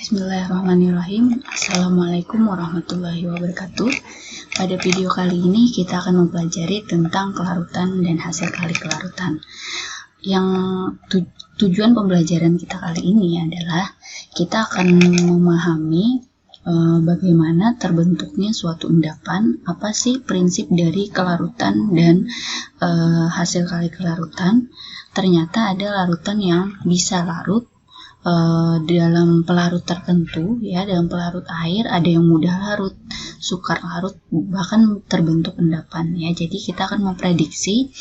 Bismillahirrahmanirrahim. Assalamualaikum warahmatullahi wabarakatuh. Pada video kali ini kita akan mempelajari tentang kelarutan dan hasil kali kelarutan. Yang tujuan pembelajaran kita kali ini adalah kita akan memahami bagaimana terbentuknya suatu endapan, apa sih prinsip dari kelarutan dan hasil kali kelarutan. Ternyata ada larutan yang bisa larut dalam pelarut tertentu, ya, dalam pelarut air ada yang mudah larut, sukar larut, bahkan terbentuk endapan, ya. Jadi kita akan memprediksi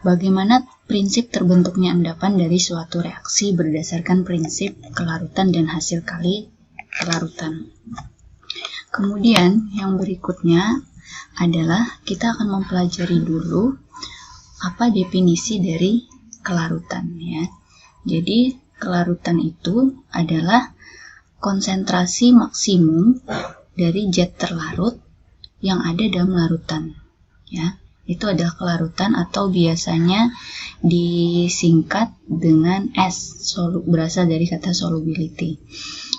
bagaimana prinsip terbentuknya endapan dari suatu reaksi berdasarkan prinsip kelarutan dan hasil kali kelarutan. Kemudian yang berikutnya adalah kita akan mempelajari dulu apa definisi dari kelarutan, ya. Jadi, kelarutan itu adalah konsentrasi maksimum dari zat terlarut yang ada dalam larutan. Ya, itu adalah kelarutan atau biasanya disingkat dengan S, berasal dari kata solubility.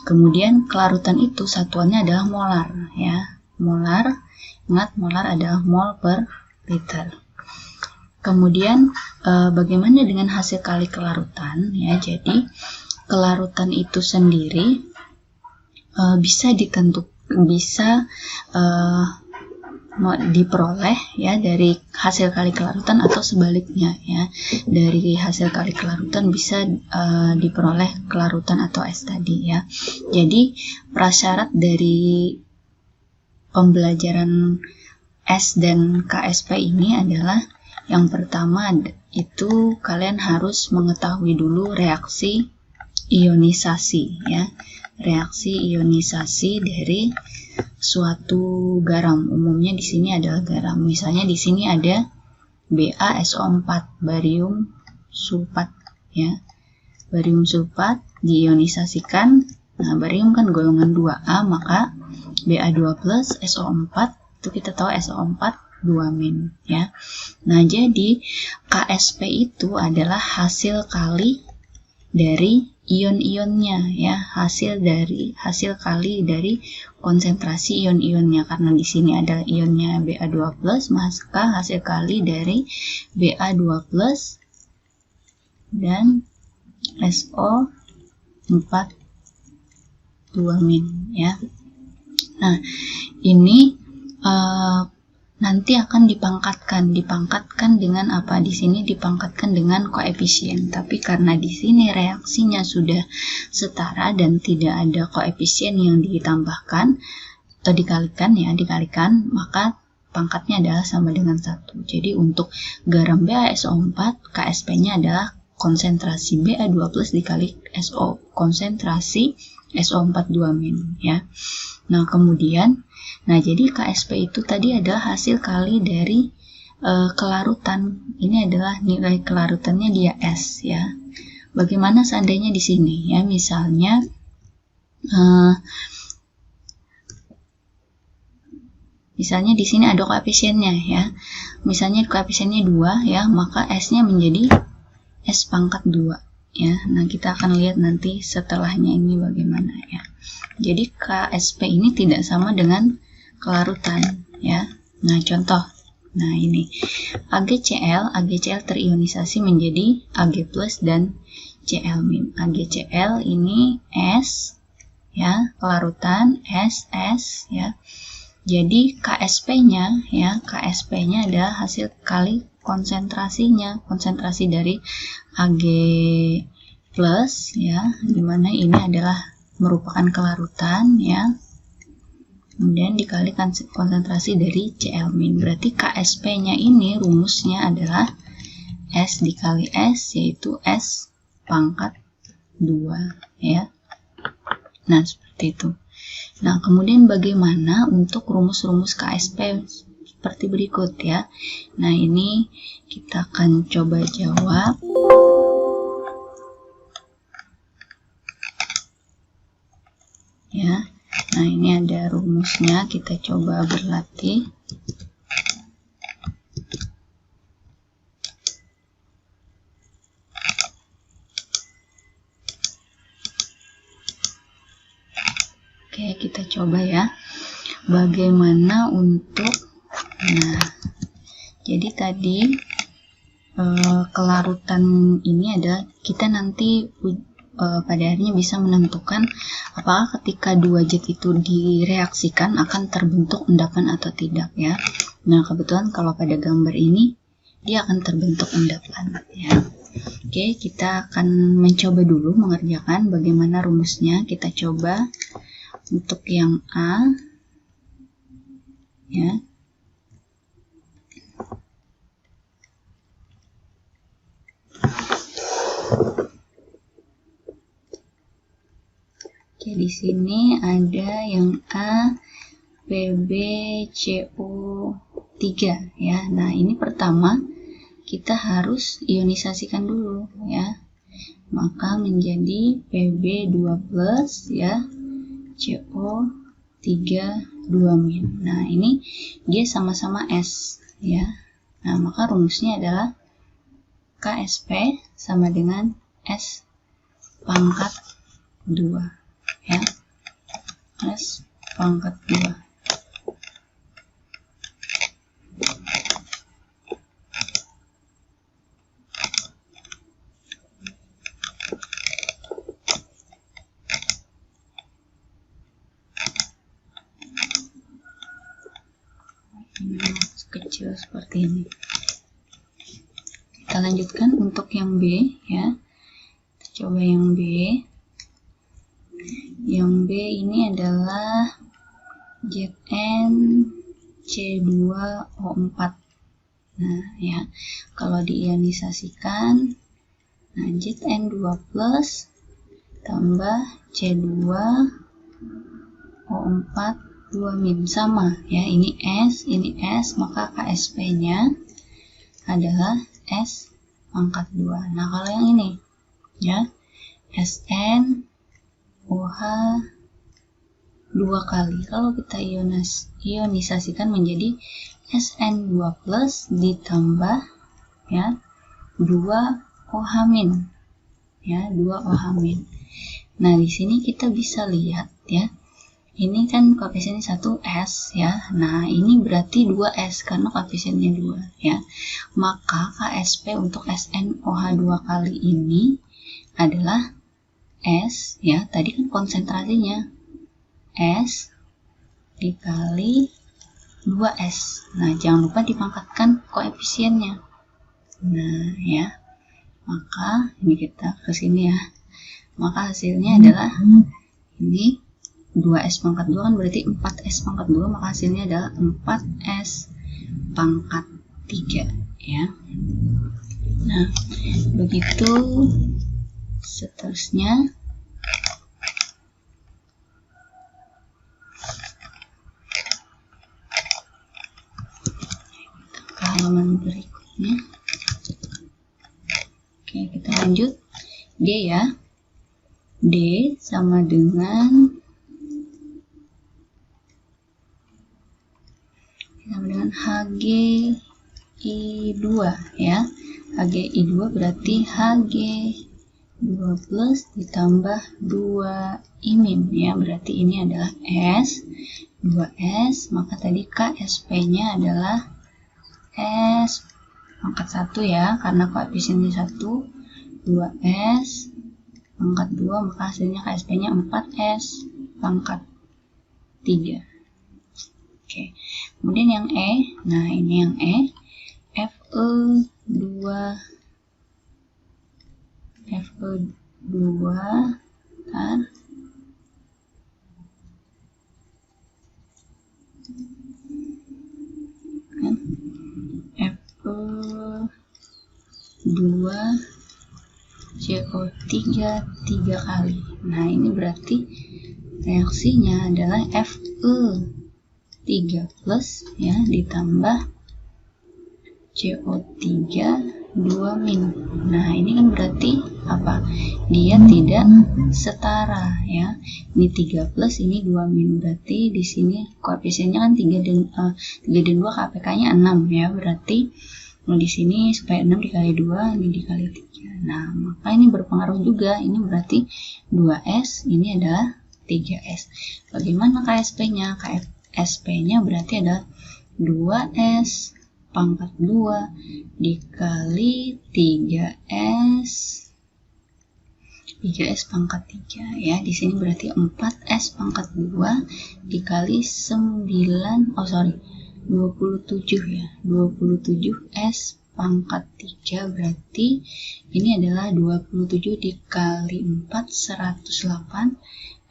Kemudian kelarutan itu satuannya adalah molar, ya. Molar, ingat molar adalah mol per liter. Kemudian bagaimana dengan hasil kali kelarutan, ya. Jadi kelarutan itu sendiri bisa diperoleh, ya, dari hasil kali kelarutan atau sebaliknya, ya. Dari hasil kali kelarutan bisa diperoleh kelarutan atau es tadi, ya. Jadi prasyarat dari pembelajaran S dan KSP ini adalah yang pertama itu kalian harus mengetahui dulu reaksi ionisasi, ya. Reaksi ionisasi dari suatu garam. Umumnya di sini adalah garam. Misalnya di sini ada BaSO4, barium sulfat, ya. Barium sulfat diionisasikan. Nah, barium kan golongan 2A, maka Ba2 plus SO4 itu kita tahu SO4 2-, ya. Nah, jadi KSP itu adalah hasil kali dari ion-ionnya, ya, hasil kali dari konsentrasi ion-ionnya. Karena di sini ada ionnya Ba2+, maka hasil kali dari Ba2+ dan SO4 2-, ya. Nah, ini nanti akan dipangkatkan dengan apa? Di sini dipangkatkan dengan koefisien. Tapi karena di sini reaksinya sudah setara dan tidak ada koefisien yang ditambahkan atau dikalikan, maka pangkatnya adalah sama dengan 1. Jadi untuk garam BaSO4, KSP-nya adalah konsentrasi Ba2+ dikali SO, konsentrasi SO4 2-, ya. Nah, kemudian jadi KSP itu tadi adalah hasil kali dari kelarutan. Ini adalah nilai kelarutannya dia S, ya. Bagaimana seandainya di sini, ya, misalnya di sini ada koefisiennya, ya. Misalnya koefisiennya 2, ya, maka S-nya menjadi S pangkat 2, ya. Nah, kita akan lihat nanti setelahnya ini bagaimana, ya. Jadi KSP ini tidak sama dengan kelarutan, ya. Nah, contoh. Nah, ini AgCl terionisasi menjadi Ag+ dan Cl-. AgCl ini S, ya, kelarutan S, ya. Jadi KSP-nya, ya, KSP-nya adalah hasil kali konsentrasinya, konsentrasi dari Ag+, ya, dimana ini adalah merupakan kelarutan, ya. Kemudian dikalikan konsentrasi dari Cl-. Berarti KSP-nya ini rumusnya adalah S dikali S, yaitu S pangkat 2, ya. Nah, seperti itu. Nah, kemudian bagaimana untuk rumus-rumus KSP seperti berikut, ya. Nah, ini kita akan coba jawab. Ya. Nah, ini ada rumusnya, kita coba berlatih. Oke, kita coba ya. Bagaimana untuk, nah, jadi tadi kelarutan ini adalah kita nanti pada akhirnya bisa menentukan apakah ketika dua zat itu direaksikan akan terbentuk endapan atau tidak ya. Nah, kebetulan kalau pada gambar ini dia akan terbentuk endapan ya. Oke, kita akan mencoba dulu mengerjakan bagaimana rumusnya. Kita coba untuk yang A ya. Oke, di sini ada yang A PbCO3 ya. Nah, ini pertama kita harus ionisasikan dulu ya. Maka menjadi Pb2+ ya, CO3 2-. Nah, ini dia sama-sama S ya. Nah, maka rumusnya adalah KSP sama dengan S pangkat 2 ya, S pangkat 2. Kecil seperti ini. Kita lanjutkan untuk yang B ya. Kita coba yang B. Yang B ini adalah ZnC2O4. Nah ya, kalau diionisasikan, nah Zn2+ tambah C2O4 2- sama ya, ini S, maka KSP-nya adalah S pangkat 2. Nah, kalau yang ini ya, SN OH 2 kali. Kalau kita ionisasikan menjadi SN2+ ditambah ya 2 OH- ya, 2 OH-. Nah, di sini kita bisa lihat ya. Ini kan koefisiennya 1S ya. Nah, ini berarti 2S karena koefisiennya 2 ya. Maka KSP untuk SnOH 2 kali ini adalah S ya. Tadi kan konsentrasinya S dikali 2S. Nah, jangan lupa dipangkatkan koefisiennya. Nah, ya. Maka ini kita ke sini ya. Maka hasilnya adalah ini 2S pangkat 2 kan berarti 4S pangkat 2, maka hasilnya adalah 4S pangkat 3 ya. Nah, begitu seterusnya. Ke halaman berikutnya. Oke, kita lanjut. D ya. D sama dengan HgI2 ya. HgI2 berarti Hg2+ ditambah 2I- ya. Berarti ini adalah S, 2S, maka tadi KSP-nya adalah S pangkat 1 ya, karena koefisiennya 1, 2S pangkat 2, maka hasilnya KSP-nya 4S pangkat 3. Oke, kemudian yang E, nah ini yang E, Fe2 kan, Fe2 CO3 3 kali. Nah, ini berarti reaksinya adalah Fe3+ ya ditambah CO3 2-. Nah, ini kan berarti apa? Dia tidak setara ya. Ini 3+, ini 2-. Berarti di sini koefisiennya kan 3 dan 2, KPK-nya 6 ya. Berarti di sini supaya 6 dikali 2, ini dikali 3. Nah, maka ini berpengaruh juga. Ini berarti 2S, ini adalah 3S. Bagaimana KSP-nya? KSP-nya berarti adalah 2S pangkat 2 dikali 3S pangkat 3 ya. Di sini berarti 4S pangkat 2 dikali 27 ya. 27S pangkat 3 berarti ini adalah 27 dikali 4 108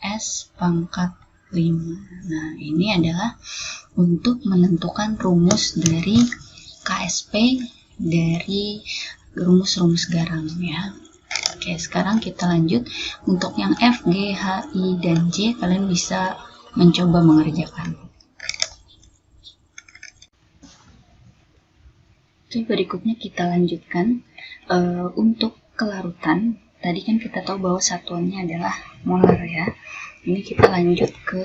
S pangkat 5. Nah, ini adalah untuk menentukan rumus dari KSP dari rumus-rumus garam ya. Oke, sekarang kita lanjut. Untuk yang F, G, H, I, dan J kalian bisa mencoba mengerjakan. Oke, berikutnya kita lanjutkan. Untuk kelarutan, tadi kan kita tahu bahwa satuannya adalah molar ya. Ini kita lanjut ke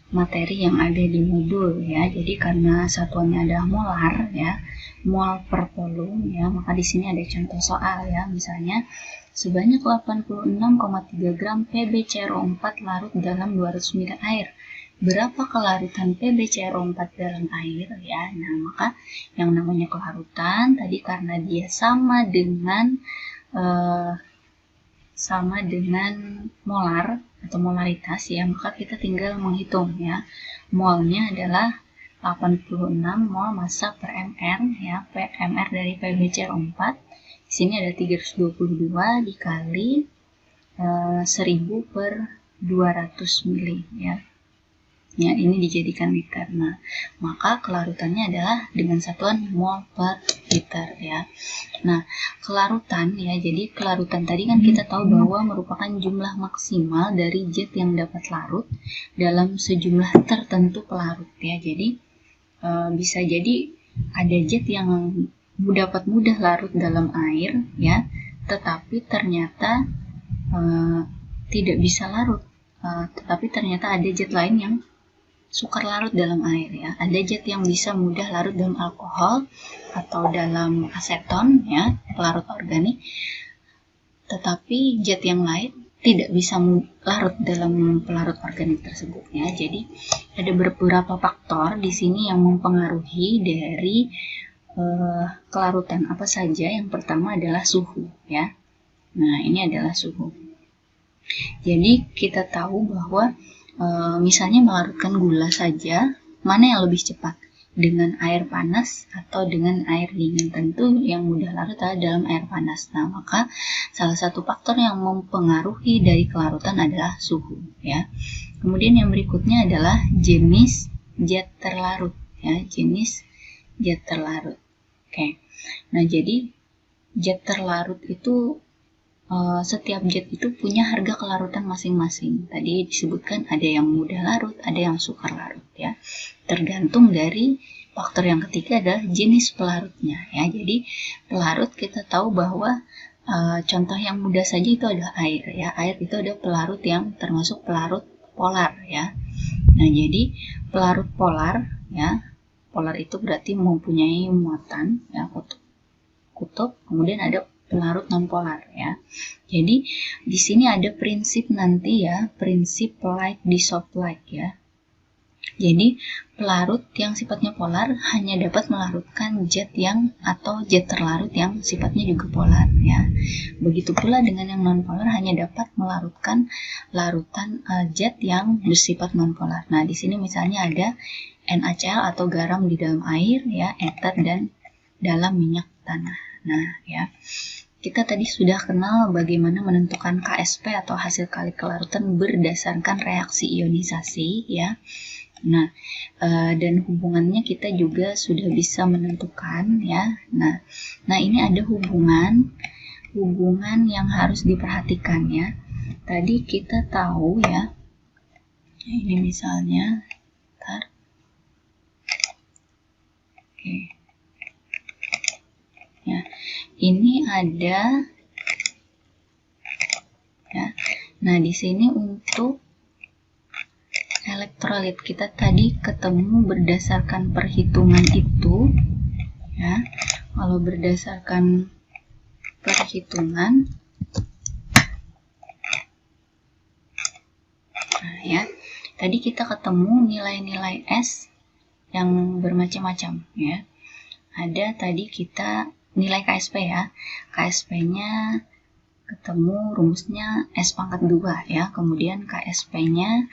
materi yang ada di modul ya. Jadi karena satuannya adalah molar ya, mol per volume ya, maka di sini ada contoh soal ya. Misalnya sebanyak 86,3 gram PbCrO4 larut dalam 200 ml air. Berapa kelarutan PbCrO4 dalam air ya? Nah, maka yang namanya kelarutan tadi karena dia sama dengan molar atau molaritas ya, maka kita tinggal menghitung ya. Molnya adalah 86 mol massa per mr ya, mr dari PbCrO4. Di sini ada 322 dikali 1000 per 200 mili ya. Ya, ini dijadikan liter. Nah, maka kelarutannya adalah dengan satuan mol per liter ya. Nah, kelarutan ya, jadi kelarutan tadi kan kita tahu bahwa merupakan jumlah maksimal dari zat yang dapat larut dalam sejumlah tertentu pelarut ya. Jadi bisa jadi ada zat yang dapat mudah larut dalam air ya, tetapi ternyata tidak bisa larut. Tetapi ternyata ada zat lain yang sukar larut dalam air ya. Ada zat yang bisa mudah larut dalam alkohol atau dalam aseton ya, pelarut organik. Tetapi zat yang lain tidak bisa larut dalam pelarut organik tersebut ya. Jadi ada beberapa faktor di sini yang mempengaruhi dari kelarutan apa saja. Yang pertama adalah suhu ya. Nah, ini adalah suhu. Jadi kita tahu bahwa misalnya melarutkan gula saja, mana yang lebih cepat? Dengan air panas atau dengan air dingin? Tentu yang mudah larut adalah dalam air panas. Nah, maka salah satu faktor yang mempengaruhi dari kelarutan adalah suhu ya. Kemudian yang berikutnya adalah jenis zat terlarut ya, jenis zat terlarut. Oke. Nah, jadi zat terlarut itu setiap zat itu punya harga kelarutan masing-masing. Tadi disebutkan ada yang mudah larut, ada yang sukar larut ya. Tergantung dari faktor yang ketiga adalah jenis pelarutnya ya. Jadi pelarut kita tahu bahwa contoh yang mudah saja itu adalah air ya. Air itu ada pelarut yang termasuk pelarut polar ya. Nah, jadi pelarut polar ya. Polar itu berarti mempunyai muatan ya, kutub. Kemudian ada pelarut non-polar ya. Jadi di sini ada prinsip nanti ya, prinsip like dissolve like ya. Jadi pelarut yang sifatnya polar hanya dapat melarutkan zat yang atau zat terlarut yang sifatnya juga polar ya. Begitu pula dengan yang non-polar hanya dapat melarutkan larutan zat yang bersifat non-polar. Nah, di sini misalnya ada NaCl atau garam di dalam air ya, ether dan dalam minyak tanah. Nah, ya. Kita tadi sudah kenal bagaimana menentukan KSP atau hasil kali kelarutan berdasarkan reaksi ionisasi ya. Nah, dan hubungannya kita juga sudah bisa menentukan ya. Nah ini ada hubungan yang harus diperhatikan ya. Tadi kita tahu ya. Ini misalnya, Oke. Ya, ini ada ya. Nah, di sini untuk elektrolit kita tadi ketemu berdasarkan perhitungan itu ya. Kalau berdasarkan perhitungan ya, tadi kita ketemu nilai-nilai S yang bermacam-macam ya. Ada tadi kita nilai KSP ya. KSP-nya ketemu rumusnya S pangkat 2 ya. Kemudian KSP-nya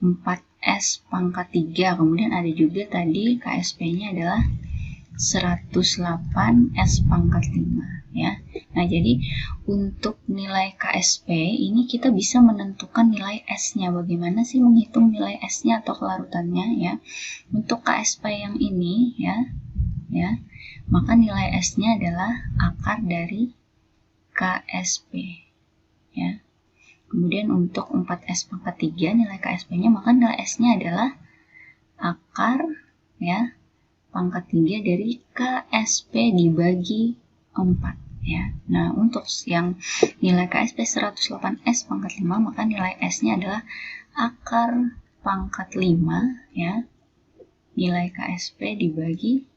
4S pangkat 3. Kemudian ada juga tadi KSP-nya adalah 108 S pangkat 5 ya. Nah, jadi untuk nilai KSP ini kita bisa menentukan nilai S-nya. Bagaimana sih menghitung nilai S-nya atau kelarutannya ya? Untuk KSP yang ini ya, maka nilai S-nya adalah akar dari KSP ya. Kemudian untuk 4S pangkat 3 nilai KSP-nya, maka nilai S-nya adalah akar ya pangkat 3 dari KSP dibagi 4 ya. Nah, untuk yang nilai KSP 108S pangkat 5, maka nilai S-nya adalah akar pangkat 5 ya. Nilai KSP dibagi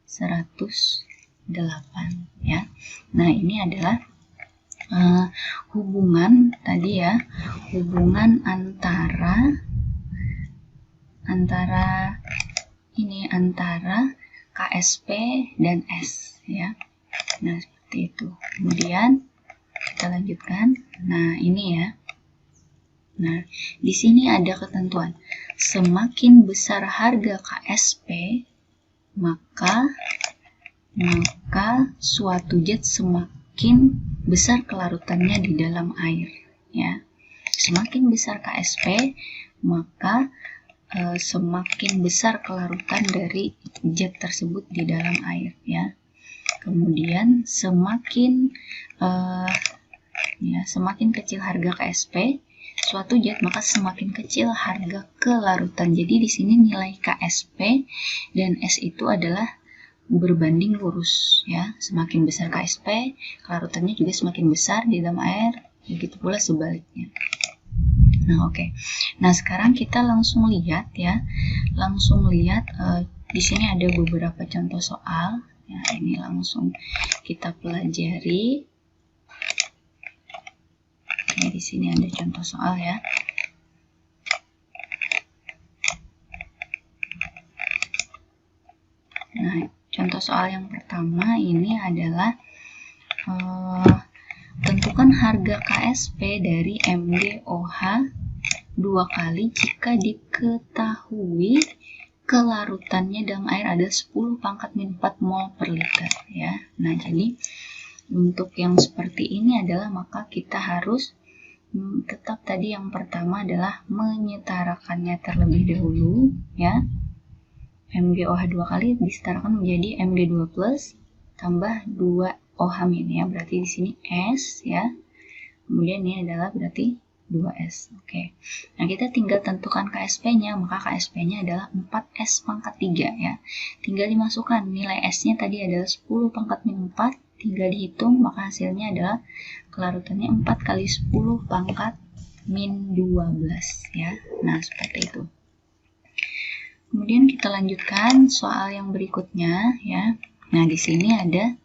108 ya. Nah, ini adalah hubungan tadi ya, hubungan antara KSP dan S ya. Nah, seperti itu. Kemudian kita lanjutkan. Nah, ini ya. Nah, di sini ada ketentuan. Semakin besar harga KSP, maka suatu zat semakin besar kelarutannya di dalam air ya. Semakin besar KSP, maka semakin besar kelarutan dari zat tersebut di dalam air ya. Kemudian semakin kecil harga KSP suatu zat, maka semakin kecil harga kelarutan. Jadi di sini nilai KSP dan S itu adalah berbanding lurus ya. Semakin besar KSP, kelarutannya juga semakin besar di dalam air, begitu pula sebaliknya. Nah, oke. Nah, sekarang kita langsung lihat ya. Di sini ada beberapa contoh soal. Ya, ini langsung kita pelajari. Oke, di sini ada contoh soal ya. Nah, contoh soal yang pertama ini adalah tentukan harga KSP dari MgOH 2 kali jika diketahui kelarutannya dalam air ada 10 pangkat min 4 mol per liter ya. Nah, jadi untuk yang seperti ini adalah maka kita harus tetap tadi yang pertama adalah menyetarakannya terlebih dahulu ya. MgOH 2 kali disetarakan menjadi Mg2 plus tambah 2OH min ya. Berarti di sini S ya. Kemudian ini adalah berarti 2S. Oke. Nah, kita tinggal tentukan KSP-nya, maka KSP-nya adalah 4S pangkat 3 ya. Tinggal dimasukkan nilai S-nya tadi adalah 10 pangkat min 4, tinggal dihitung, maka hasilnya adalah kelarutannya 4 kali 10 pangkat min 12 ya. Nah, seperti itu. Kemudian kita lanjutkan soal yang berikutnya ya. Nah, di sini ada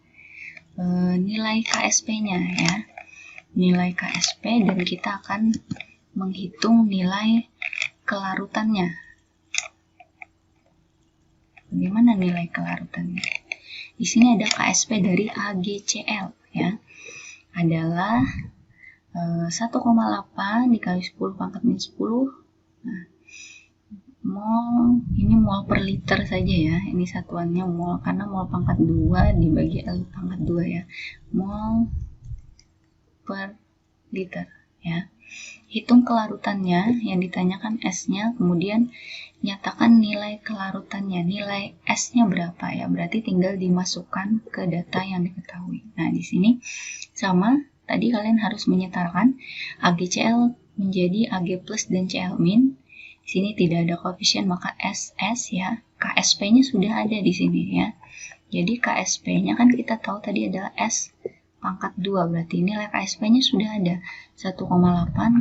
nilai KSP-nya ya. Nilai KSP dan kita akan menghitung nilai kelarutannya. Bagaimana nilai kelarutannya? Di sini ada KSP dari AgCl ya. Adalah 1,8 dikali 10 pangkat min 10. Nah, mol, ini mol per liter saja ya. Ini satuannya mol karena mol pangkat 2 dibagi L pangkat 2 ya. Mol per liter ya. Hitung kelarutannya, yang ditanyakan S-nya, kemudian nyatakan nilai kelarutannya. Nilai S-nya berapa ya? Berarti tinggal dimasukkan ke data yang diketahui. Nah, di sini sama, tadi kalian harus menyetarakan AgCl menjadi Ag plus dan Cl min. Di sini tidak ada koefisien, maka SS ya. KSP-nya sudah ada di sini ya. Jadi KSP-nya kan kita tahu tadi adalah S pangkat 2, berarti nilai KSP-nya sudah ada 1,8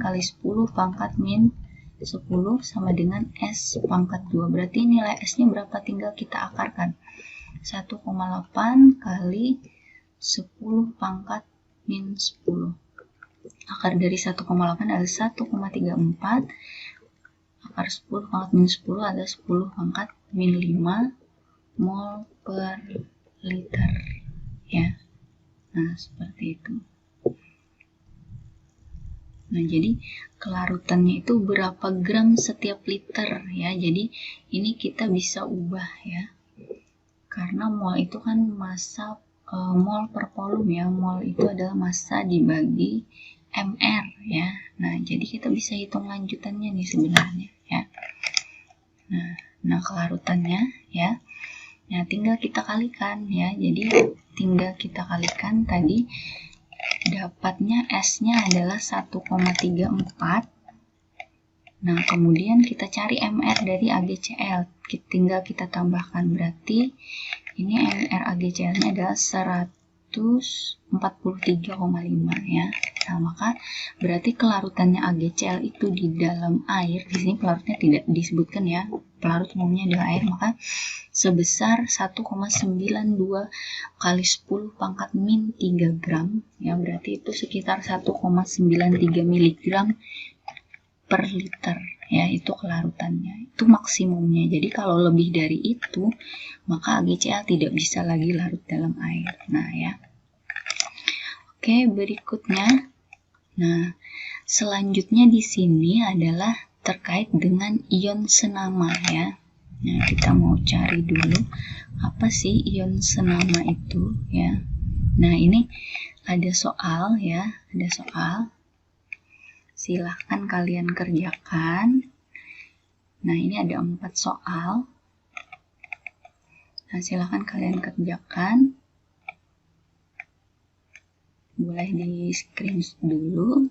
kali 10 pangkat min 10 sama dengan S pangkat 2, berarti nilai S-nya berapa, tinggal kita akarkan 1,8 kali 10 pangkat min 10. Akar dari 1,8 adalah 1,34 per 10 pangkat min 10 adalah 10 pangkat min 5 mol per liter ya. Nah, seperti itu. Nah, jadi kelarutannya itu berapa gram setiap liter ya. Jadi ini kita bisa ubah ya. Karena mol itu kan massa mol per volume ya. Mol itu adalah massa dibagi mR ya. Nah, jadi kita bisa hitung lanjutannya nih sebenarnya ya. Nah, kelarutannya ya. Nah, tinggal kita kalikan ya. Jadi tinggal kita kalikan tadi dapatnya S-nya adalah 1,34. Nah, kemudian kita cari MR dari AgCl. Tinggal kita tambahkan, berarti ini MR AgCl-nya adalah 143,5 ya. Nah, maka berarti kelarutannya AgCl itu di dalam air, di sini pelarutnya tidak disebutkan ya. Pelarut umumnya adalah air, maka sebesar 1,92 kali 10 pangkat min 3 gram ya, berarti itu sekitar 1,93 mg per liter ya, itu kelarutannya, itu maksimumnya. Jadi kalau lebih dari itu maka AgCl tidak bisa lagi larut dalam air. Nah ya, oke, berikutnya, nah selanjutnya di sini adalah terkait dengan ion senama ya. Nah, kita mau cari dulu apa sih ion senama itu ya. Nah, ini ada soal ya, ada soal. Silahkan kalian kerjakan. Nah, ini ada 4 soal. Nah, silahkan kalian kerjakan. Boleh di screenshot dulu.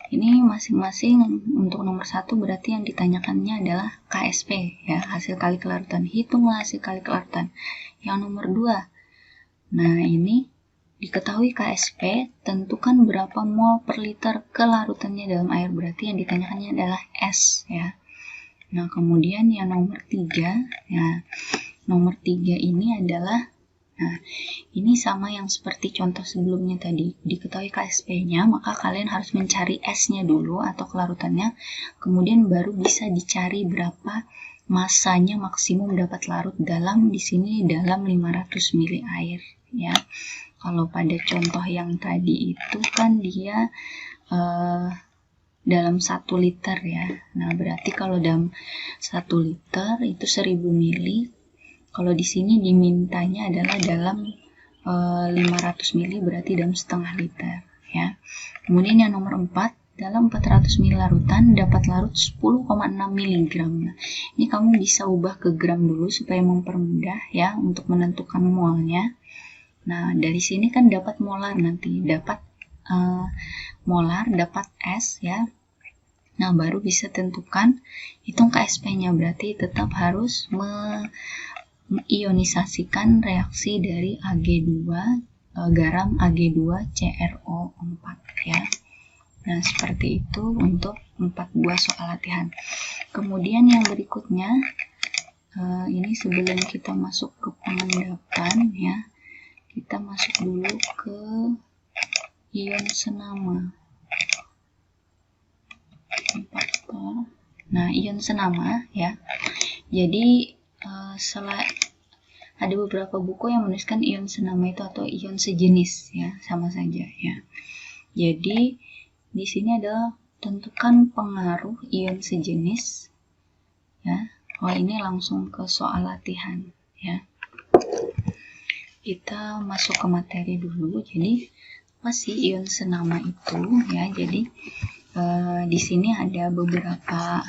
Ini masing-masing untuk nomor 1 berarti yang ditanyakannya adalah KSP ya, hasil kali kelarutan. Hitunglah hasil kali kelarutan. Yang nomor 2. Nah, ini diketahui KSP, tentukan berapa mol per liter kelarutannya dalam air, berarti yang ditanyakannya adalah S ya. Nah, kemudian yang nomor 3 ya. Nomor 3 ini adalah, nah, ini sama yang seperti contoh sebelumnya tadi. Diketahui KSP-nya, maka kalian harus mencari S-nya dulu atau kelarutannya, kemudian baru bisa dicari berapa masanya maksimum dapat larut dalam, di sini dalam 500 ml air ya. Kalau pada contoh yang tadi itu kan dia dalam 1 liter ya. Nah, berarti kalau dalam 1 liter itu 1000 ml. Kalau di sini dimintanya adalah dalam 500 ml, berarti dalam setengah liter ya. Kemudian yang nomor 4, dalam 400 ml larutan dapat larut 10,6 mg. Nah, ini kamu bisa ubah ke gram dulu supaya mempermudah ya untuk menentukan molnya. Nah, dari sini kan dapat molar, nanti dapat molar, dapat S ya. Nah, baru bisa tentukan hitung KSP-nya, berarti tetap harus mengionisasikan reaksi dari Ag2 garam Ag2CrO4 ya. Nah, seperti itu untuk 4 buah soal latihan. Kemudian yang berikutnya, ini sebelum kita masuk ke pengendapan ya, kita masuk dulu ke ion senama. Nah, ion senama ya. Jadi ada beberapa buku yang menuliskan ion senama itu atau ion sejenis ya, sama saja ya. Jadi di sini adalah tentukan pengaruh ion sejenis ya. Oh, ini langsung ke soal latihan ya. Kita masuk ke materi dulu. Jadi apa sih ion senama itu ya? Jadi di sini ada beberapa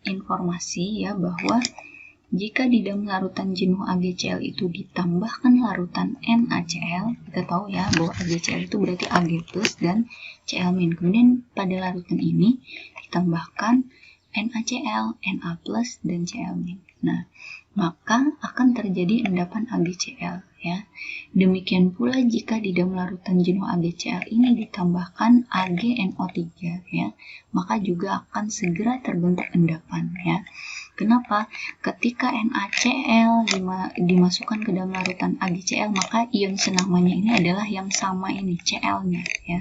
informasi ya, bahwa jika di dalam larutan jenuh AgCl itu ditambahkan larutan NaCl, kita tahu ya bahwa AgCl itu berarti Ag plus dan Cl-. Kemudian pada larutan ini ditambahkan NaCl, Na plus dan Cl-. Nah, maka akan terjadi endapan AgCl ya. Demikian pula jika di dalam larutan jenuh AgCl ini ditambahkan AgNO3 ya, maka juga akan segera terbentuk endapan ya. Kenapa? Ketika NaCl dimasukkan ke dalam larutan AgCl, maka ion senamanya ini adalah yang sama ini, Cl-nya ya.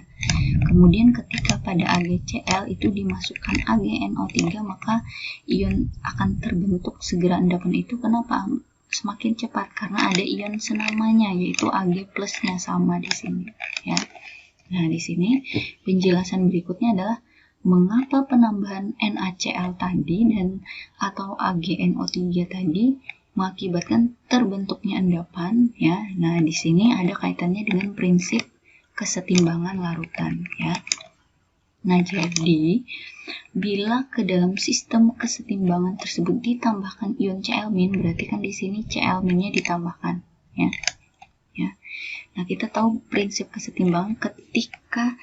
Kemudian ketika pada AgCl itu dimasukkan AgNO3, maka ion akan terbentuk segera endapan itu. Kenapa? Semakin cepat karena ada ion senamanya, yaitu Ag plusnya sama di sini ya. Nah, di sini penjelasan berikutnya adalah mengapa penambahan NaCl tadi dan atau AgNO3 tadi mengakibatkan terbentuknya endapan ya. Nah, di sini ada kaitannya dengan prinsip kesetimbangan larutan ya. Nah, jadi bila ke dalam sistem kesetimbangan tersebut ditambahkan ion Cl-, berarti kan di sini Cl-nya ditambahkan ya. Nah, kita tahu prinsip kesetimbangan ketika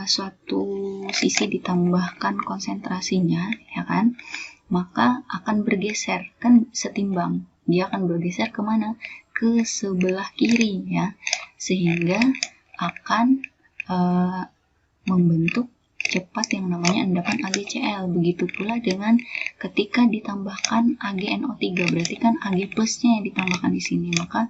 suatu sisi ditambahkan konsentrasinya, ya kan, maka akan bergeser, kan setimbang. Dia akan bergeser kemana? Ke sebelah kiri, ya, sehingga akan membentuk cepat yang namanya endapan AgCl. Begitu pula dengan ketika ditambahkan AgNO3, berarti kan Ag plusnya yang ditambahkan di sini, maka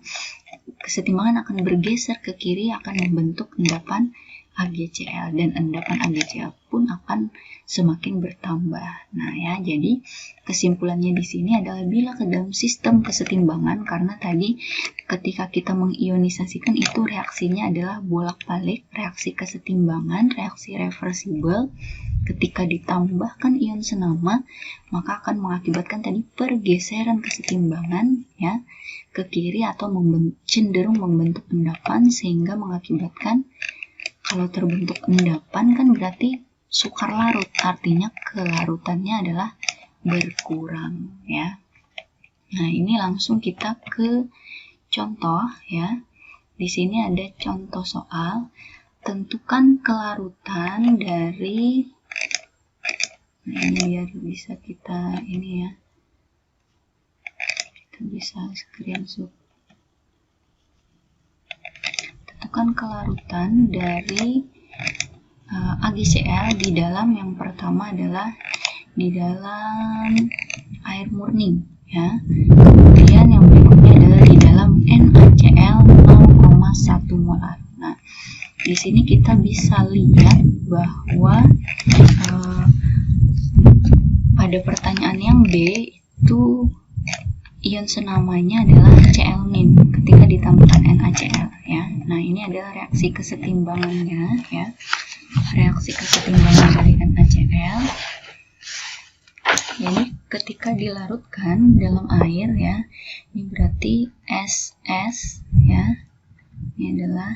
kesetimbangan akan bergeser ke kiri, akan membentuk endapan AgCl, dan endapan AgCl pun akan semakin bertambah. Nah ya, jadi kesimpulannya di sini adalah bila ke dalam sistem kesetimbangan, karena tadi ketika kita mengionisasikan itu reaksinya adalah bolak-balik, reaksi kesetimbangan, reaksi reversibel. Ketika ditambahkan ion senama, maka akan mengakibatkan tadi pergeseran kesetimbangan ya ke kiri atau cenderung membentuk endapan, sehingga mengakibatkan kalau terbentuk endapan kan berarti sukar larut, artinya kelarutannya adalah berkurang ya. Nah, ini langsung kita ke contoh ya. Di sini ada contoh soal, tentukan kelarutan dari, nah ini biar bisa kita ini ya, kita bisa screenshot. Tentukan kelarutan dari AgCl di dalam, yang pertama adalah di dalam air murni ya. Kemudian yang berikutnya adalah di dalam NaCl 0,1 molar. Nah, di sini kita bisa lihat bahwa pada pertanyaan yang B itu ion senamanya adalah Cl- ketika ditambahkan NaCl ya. Nah, ini adalah reaksi kesetimbangannya ya. Reaksi kesetimbangan dari NaCl. Jadi ketika dilarutkan dalam air ya, ini berarti SS ya. Ini adalah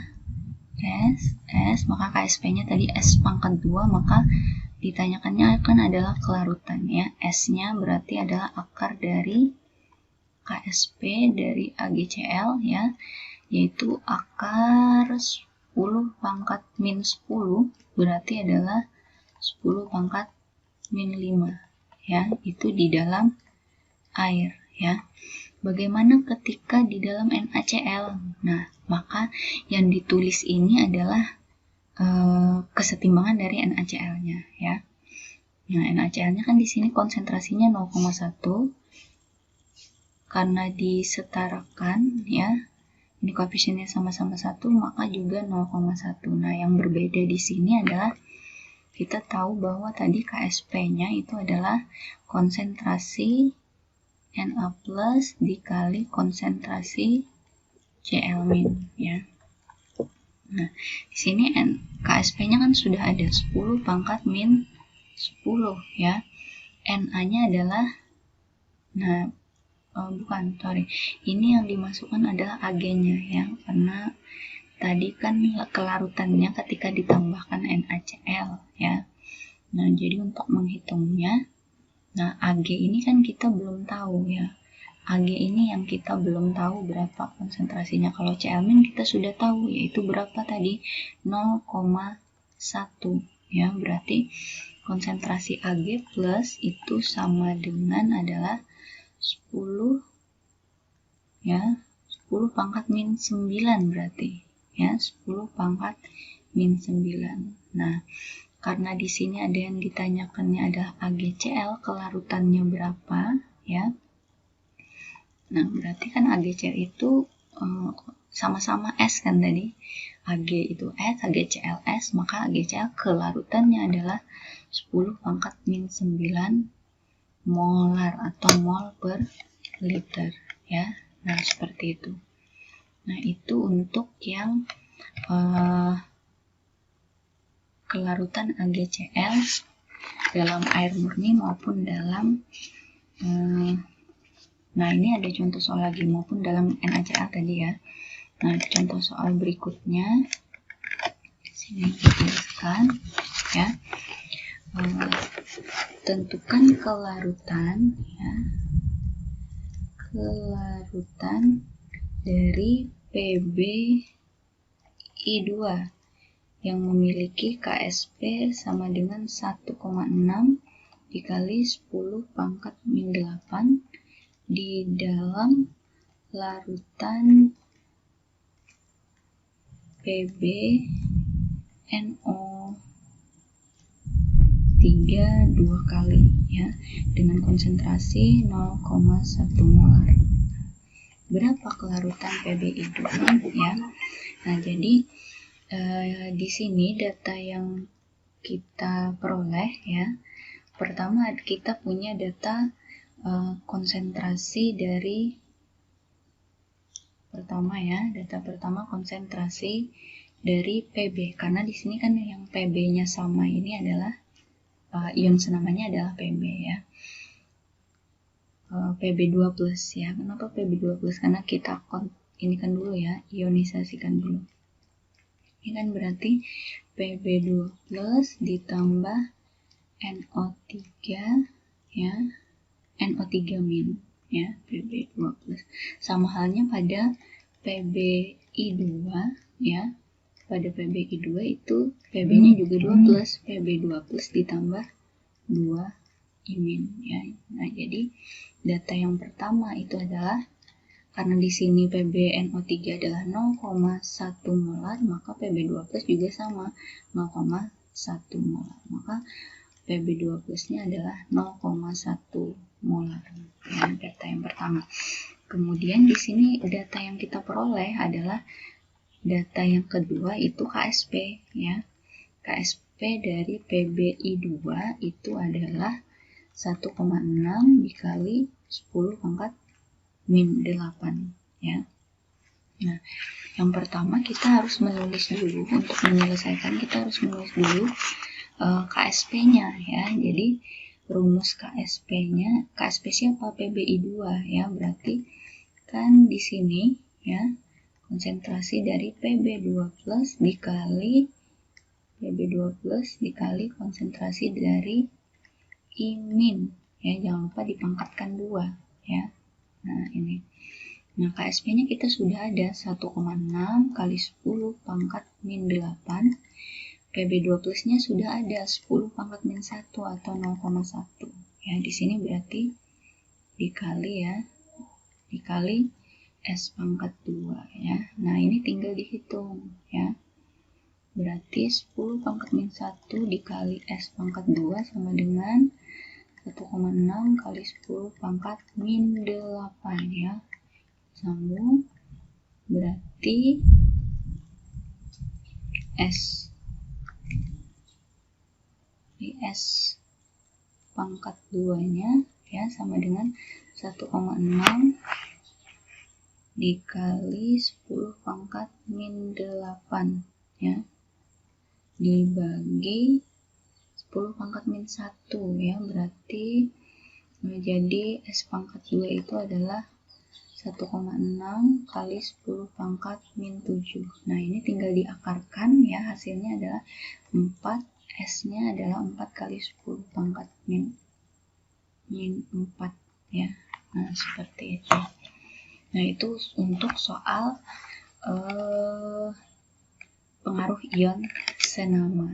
S, maka KSP-nya tadi S pangkat 2, maka ditanyakannya akan adalah kelarutan ya. S-nya berarti adalah akar dari KSP dari AgCl ya, yaitu akar 10 pangkat min 10, berarti adalah 10 pangkat min 5 ya, itu di dalam air ya. Bagaimana ketika di dalam NaCl? Nah, maka yang ditulis ini adalah kesetimbangan dari NaCl-nya ya. Nah, NaCl-nya kan di sini konsentrasinya 0,1, karena disetarakan ya, ini koefisiennya sama-sama 1, maka juga 0,1. Nah, yang berbeda di sini adalah kita tahu bahwa tadi KSP-nya itu adalah konsentrasi Na plus dikali konsentrasi Cl- ya. Nah, di sini KSP-nya kan sudah ada 10 pangkat min 10 ya. Na-nya adalah, nah ini yang dimasukkan adalah Ag-nya ya, karena tadi kan kelarutannya ketika ditambahkan NaCl ya. Nah, jadi untuk menghitungnya, nah Ag ini kan kita belum tahu ya. Ag ini yang kita belum tahu berapa konsentrasinya. Kalau Cl- kita sudah tahu, yaitu berapa tadi? 0,1 ya. Berarti konsentrasi Ag plus itu sama dengan adalah 10 ya, 10 pangkat min 9 berarti ya, 10 pangkat min 9. Nah, karena di sini ada yang ditanyakannya adalah AgCl, kelarutannya berapa, ya. Nah, berarti kan AgCl itu sama-sama S kan tadi. Ag itu S, AgCl S, maka AgCl kelarutannya adalah 10⁻⁹ molar atau mol per liter, ya. Nah, seperti itu. Nah, itu untuk yang kelarutan AgCl dalam air murni maupun dalam nah, ini ada contoh soal lagi maupun dalam NaCl tadi, ya. Nah, contoh soal berikutnya sini dituliskan, ya. Tentukan kelarutan, ya, kelarutan dari PbI2 yang memiliki KSP sama dengan 1,6 dikali 10⁻⁸ di dalam larutan PbNO3 2 kali, ya, dengan konsentrasi 0,1 molar. Berapa kelarutan PbI2, ya? Nah, jadi di sini data yang kita peroleh, ya. Pertama kita punya data konsentrasi dari data pertama konsentrasi dari Pb, karena di sini kan yang Pb-nya sama ini adalah ion senamanya adalah Pb, ya. Pb2+, ya. Kenapa Pb2+? Karena kita ini kan dulu, ya, ionisasikan dulu. Ini kan berarti Pb2+ ditambah NO3, ya, NO3-, ya, Pb2+. Sama halnya pada PbI2, ya. Pada PbI2 itu Pb-nya juga 2+, Pb2+ ditambah 2-imin, ya. Nah, jadi data yang pertama itu adalah karena di sini PbNO3 adalah 0,1 molar, maka Pb2+ juga sama 0,1 molar. Maka Pb2+-nya adalah 0,1 molar. Ya, data yang pertama. Kemudian di sini data yang kita peroleh adalah data yang kedua itu KSP, ya. KSP dari PbI2 itu adalah 1,6 dikali 10⁻⁸, ya. Nah, yang pertama kita harus menulis dulu, untuk menyelesaikan kita harus menulis dulu KSP-nya, ya. Jadi rumus KSP-nya, KSP siapa? PbI2, ya. Berarti kan di sini, ya, konsentrasi dari Pb2+ dikali konsentrasi dari imin, ya. Jangan lupa dipangkatkan 2, ya. Nah, ini. Nah, KSP-nya kita sudah ada 1,6 kali 10⁻⁸. Pb2+-nya sudah ada 10⁻⁻1 atau 0,1. Ya, di sini berarti dikali, ya. Dikali S²2, ya. Nah, ini tinggal dihitung, ya. Berarti 10⁻⁻1 dikali S²2 sama dengan 1,6 kali 10⁻⁸, ya. Sambung, berarti S²2-nya, ya, sama dengan 1,6 dikali 10⁻⁸, ya, dibagi 10⁻⁻1, ya. Berarti menjadi S²2 itu adalah 1,6 kali 10⁻⁷. Nah, ini tinggal diakarkan, ya. Hasilnya adalah 4, S-nya adalah 4 kali 10⁻⁴, ya. Nah, seperti itu. Nah, itu untuk soal pengaruh ion senama.